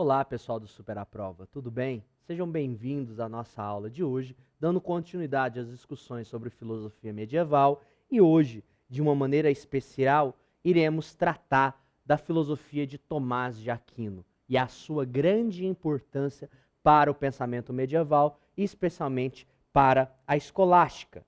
Olá, pessoal do Super à Prova, tudo bem? Sejam bem-vindos à nossa aula de hoje, dando continuidade às discussões sobre filosofia medieval e hoje, de uma maneira especial, iremos tratar da filosofia de Tomás de Aquino e a sua grande importância para o pensamento medieval e especialmente para a escolástica.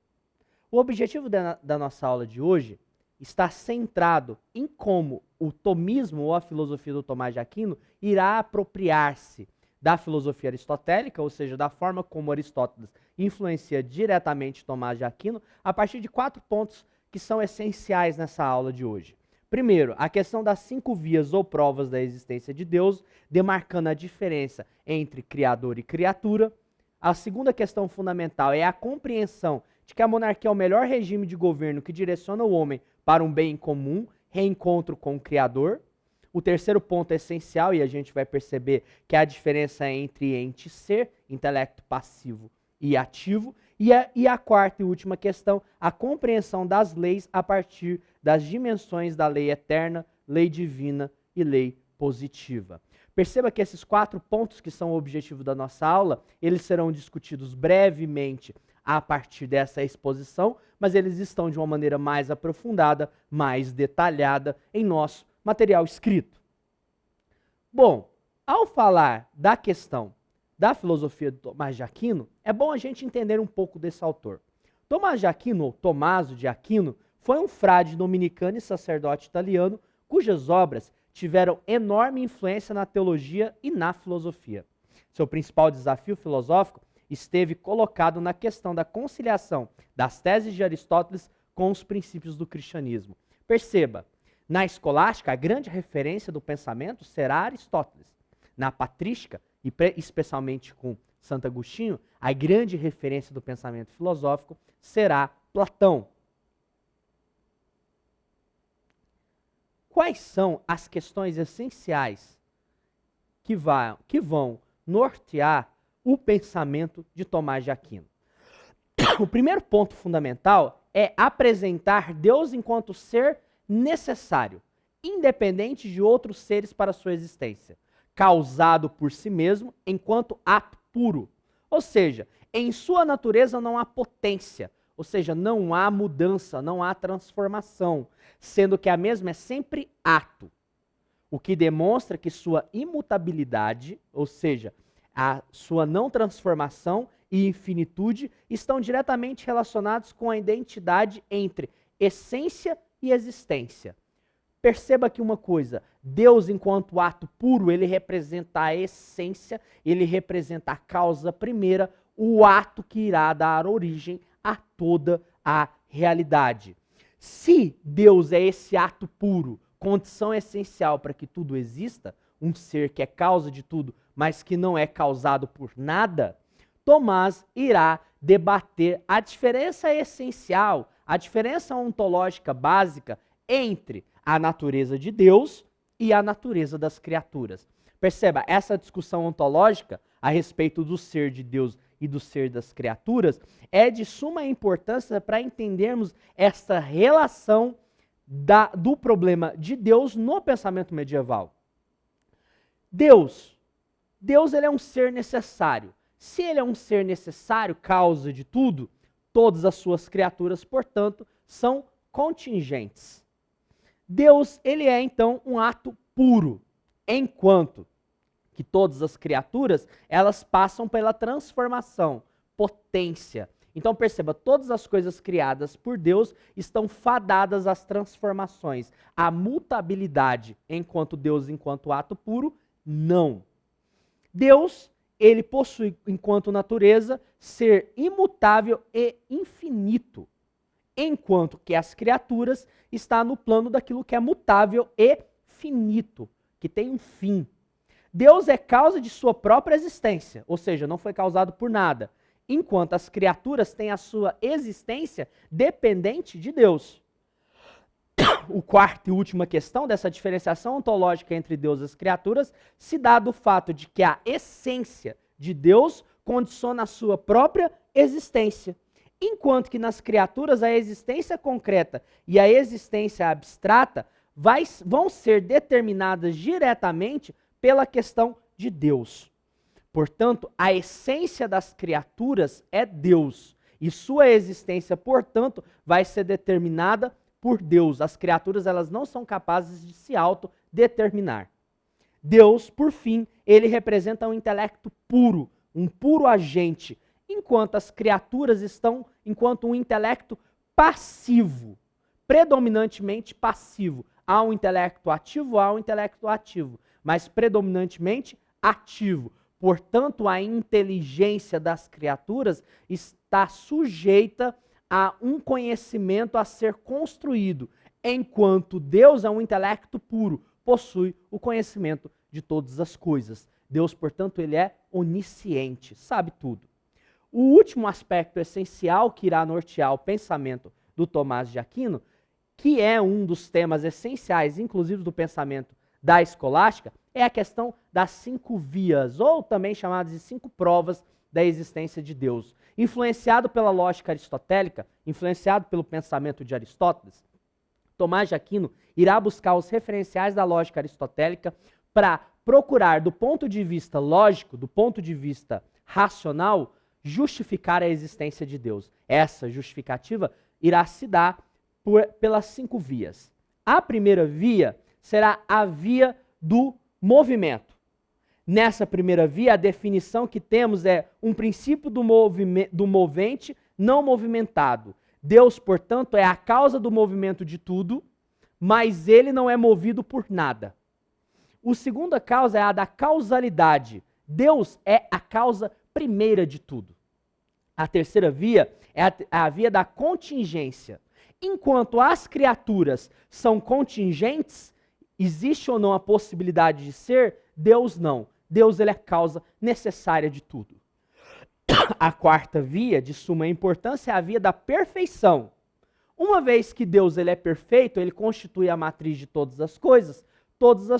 O objetivo da nossa aula de hoje está centrado em como o tomismo ou a filosofia do Tomás de Aquino irá apropriar-se da filosofia aristotélica, ou seja, da forma como Aristóteles influencia diretamente Tomás de Aquino, a partir de 4 pontos que são essenciais nessa aula de hoje. Primeiro, a questão das 5 vias ou provas da existência de Deus, demarcando a diferença entre criador e criatura. A segunda questão fundamental é a compreensão de que a monarquia é o melhor regime de governo que direciona o homem para um bem comum, reencontro com o Criador. O terceiro ponto é essencial, e a gente vai perceber que é a diferença entre ente e ser, intelecto passivo e ativo. E a quarta e última questão, a compreensão das leis a partir das dimensões da lei eterna, lei divina e lei positiva. Perceba que esses 4 pontos que são o objetivo da nossa aula, eles serão discutidos brevemente a partir dessa exposição, mas eles estão de uma maneira mais aprofundada, mais detalhada em nosso material escrito. Bom, ao falar da questão da filosofia de Tomás de Aquino, é bom a gente entender um pouco desse autor. Tomás de Aquino, ou Tomaso de Aquino, foi um frade dominicano e sacerdote italiano cujas obras tiveram enorme influência na teologia e na filosofia. Seu principal desafio filosófico esteve colocado na questão da conciliação das teses de Aristóteles com os princípios do cristianismo. Perceba, na escolástica, a grande referência do pensamento será Aristóteles. Na patrística, e especialmente com Santo Agostinho, a grande referência do pensamento filosófico será Platão. Quais são as questões essenciais que vão nortear o pensamento de Tomás de Aquino? O primeiro ponto fundamental é apresentar Deus enquanto ser necessário, independente de outros seres para sua existência, causado por si mesmo enquanto ato puro. Ou seja, em sua natureza não há potência, ou seja, não há mudança, não há transformação, sendo que a mesma é sempre ato, o que demonstra que sua imutabilidade, ou seja, a sua não transformação e infinitude estão diretamente relacionados com a identidade entre essência e existência. Perceba aqui uma coisa, Deus enquanto ato puro, ele representa a essência, ele representa a causa primeira, o ato que irá dar origem a toda a realidade. Se Deus é esse ato puro, condição essencial para que tudo exista, um ser que é causa de tudo, mas que não é causado por nada, Tomás irá debater a diferença essencial, a diferença ontológica básica entre a natureza de Deus e a natureza das criaturas. Perceba, essa discussão ontológica a respeito do ser de Deus e do ser das criaturas é de suma importância para entendermos essa relação do problema de Deus no pensamento medieval. Deus ele é um ser necessário. Se ele é um ser necessário, causa de tudo, todas as suas criaturas, portanto, são contingentes. Deus, ele é então um ato puro, enquanto que todas as criaturas, elas passam pela transformação, potência. Então perceba, todas as coisas criadas por Deus estão fadadas às transformações. A mutabilidade, enquanto Deus, enquanto ato puro, não. Deus, ele possui, enquanto natureza, ser imutável e infinito, enquanto que as criaturas estão no plano daquilo que é mutável e finito, que tem um fim. Deus é causa de sua própria existência, ou seja, não foi causado por nada, enquanto as criaturas têm a sua existência dependente de Deus. O quarto e última questão dessa diferenciação ontológica entre Deus e as criaturas se dá do fato de que a essência de Deus condiciona a sua própria existência, enquanto que nas criaturas a existência concreta e a existência abstrata vão ser determinadas diretamente pela questão de Deus. Portanto, a essência das criaturas é Deus. E sua existência, portanto, vai ser determinada por Deus. As criaturas, elas não são capazes de se autodeterminar. Deus, por fim, ele representa um intelecto puro, um puro agente, enquanto as criaturas estão enquanto um intelecto passivo, predominantemente passivo. Há um intelecto ativo, mas predominantemente ativo. Portanto, a inteligência das criaturas está sujeita a um conhecimento a ser construído, enquanto Deus é um intelecto puro, possui o conhecimento de todas as coisas. Deus, portanto, ele é onisciente, sabe tudo. O último aspecto essencial que irá nortear o pensamento do Tomás de Aquino, que é um dos temas essenciais, inclusive do pensamento da escolástica, é a questão das 5 vias, ou também chamadas de 5 provas da existência de Deus. Influenciado pela lógica aristotélica, influenciado pelo pensamento de Aristóteles, Tomás de Aquino irá buscar os referenciais da lógica aristotélica para procurar, do ponto de vista lógico, do ponto de vista racional, justificar a existência de Deus. Essa justificativa irá se dar pelas 5 vias. A primeira via será a via do movimento. Nessa primeira via, a definição que temos é um princípio do movente não movimentado. Deus, portanto, é a causa do movimento de tudo, mas ele não é movido por nada. A segunda causa é a da causalidade. Deus é a causa primeira de tudo. A terceira via é a via da contingência. Enquanto as criaturas são contingentes, existe ou não a possibilidade de ser, Deus não. Deus ele é a causa necessária de tudo. A quarta via, de suma importância, é a via da perfeição. Uma vez que Deus ele é perfeito, ele constitui a matriz de todas as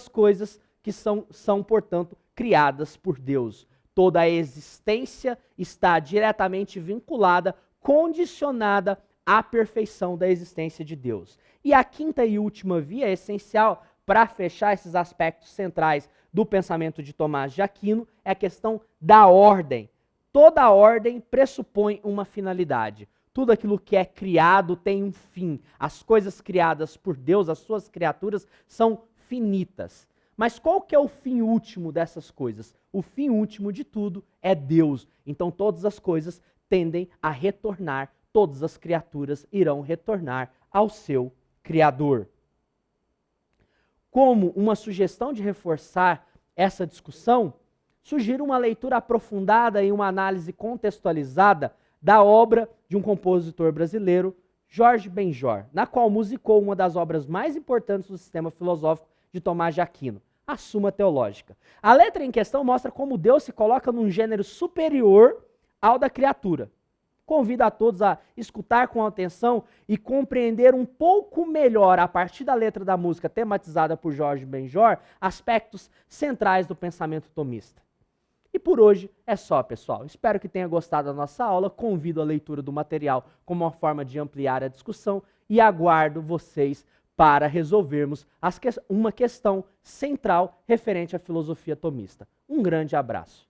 coisas que são, portanto, criadas por Deus. Toda a existência está diretamente vinculada, condicionada à perfeição da existência de Deus. E a quinta e última via é essencial para fechar esses aspectos centrais do pensamento de Tomás de Aquino, é a questão da ordem. Toda ordem pressupõe uma finalidade. Tudo aquilo que é criado tem um fim. As coisas criadas por Deus, as suas criaturas, são finitas. Mas qual que é o fim último dessas coisas? O fim último de tudo é Deus. Então todas as coisas tendem a retornar, todas as criaturas irão retornar ao seu Criador. Como uma sugestão de reforçar essa discussão, sugiro uma leitura aprofundada e uma análise contextualizada da obra de um compositor brasileiro, Jorge Benjor, na qual musicou uma das obras mais importantes do sistema filosófico de Tomás de Aquino, a Suma Teológica. A letra em questão mostra como Deus se coloca num gênero superior ao da criatura. Convido a todos a escutar com atenção e compreender um pouco melhor, a partir da letra da música tematizada por Jorge Benjor, aspectos centrais do pensamento tomista. E por hoje é só, pessoal. Espero que tenha gostado da nossa aula. Convido a leitura do material como uma forma de ampliar a discussão e aguardo vocês para resolvermos uma questão central referente à filosofia tomista. Um grande abraço.